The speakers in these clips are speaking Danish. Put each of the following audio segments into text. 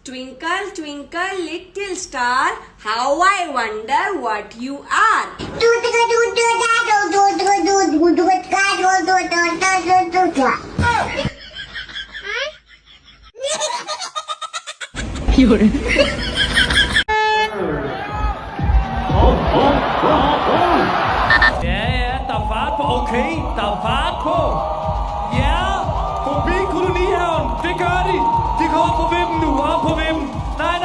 Twinkle, twinkle, little star, how I wonder what you are. Ja, der er fart på. Okay, der er fart på. Ja, forbi kolonihaven. Det gør de. De går op på vippen nu. Op på vippen. Nej.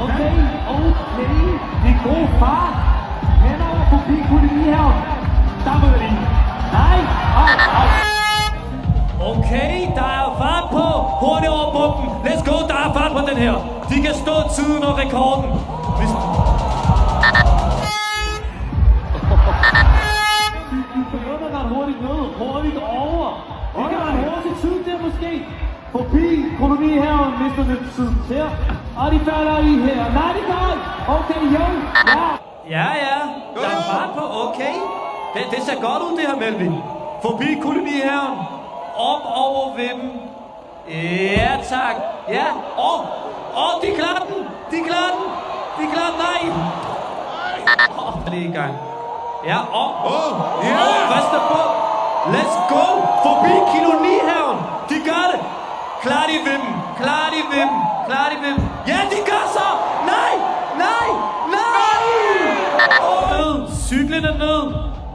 Okay. Det er god fart. Henover forbi kolonihaven. Der møder de. Nej. Okay, der er fart på. Hurtigt over bomben. Let's go, der er fart på den her. De kan stå tiden og rekorden. Hvis... De begynder ret hurtigt ned. Hurtigt over. Det kan være en hurtig tid der måske. Forbi kolonihaven mister lidt tid her. Og de falder i her. Nej, de gør. Okay, jo. Ja. Der er fart på. Okay. Det ser godt ud det her, Melvin. Forbi kolonihaven. Op over vippen. Ja, tak. Ja, de klarer den. Nej. Det er i gang. Ja, første på. Let's go. Forbi kolonihaven. De gør det. Klar de vippen. Ja, de gør så. Nej. Ned. Cyklen er ned.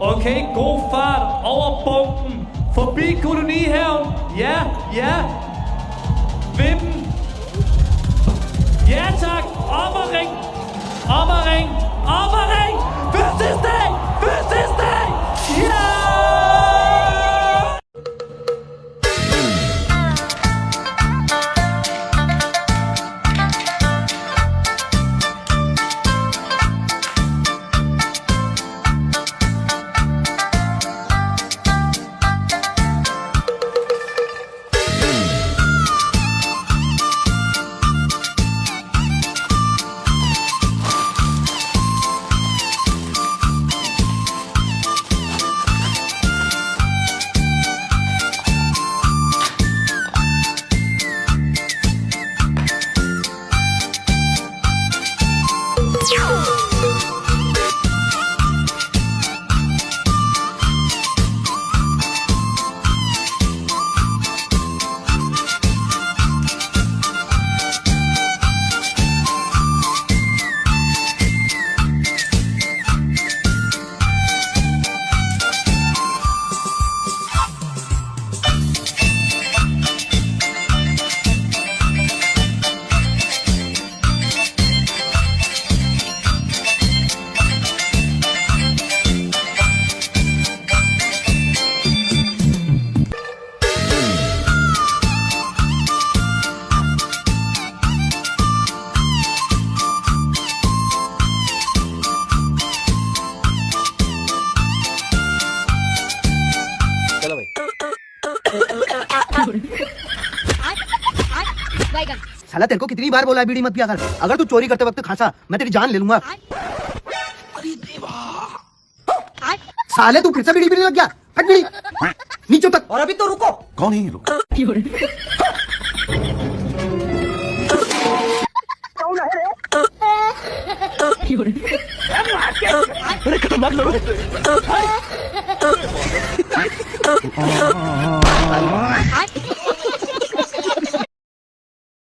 Okay, god fart over bomben. Forbi kolonihaven. Ja. Vippen. Ja tak. Op og ring. Fødselsdag. Ja! साला तेरे को कितनी बार बोला है बीड़ी मत पिया कर। अगर तू चोरी करते वक्त खांसा मैं तेरी जान ले लूंगा। साले तू फिर से बीड़ी पीने लग गया। हट बीड़ी नीचे तक। और अभी तो रुको। कौन है ये लोग? अरे खतरनाक लोग।